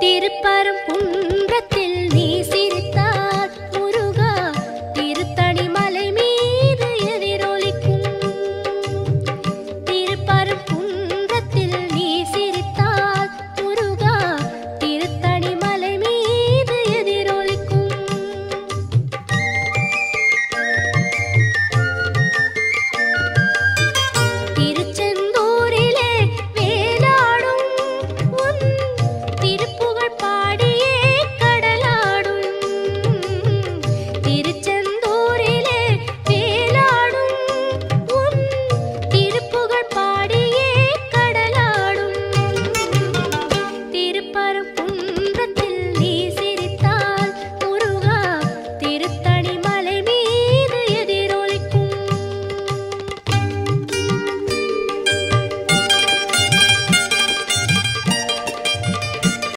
திருப்பரங்குன்றத்தில் நீ சிரித்தால் முருகா திருத்தணி மலை மீது எதிரொலிக்கும். திருப்பரங்குன்றத்தில் நீ சிரித்தால் முருகா திருத்தணி மலை மீது எதிரொலிக்கும். திருச்செந்தூரிலே வேலாடும் உன் திருப்புகழ் பாடியே கடலாடும். திருச்செந்தூரிலே வேலாடும் உன் திருப்புகழ் பாடியே கடலாடும். திருப்பரங்குன்றத்தில்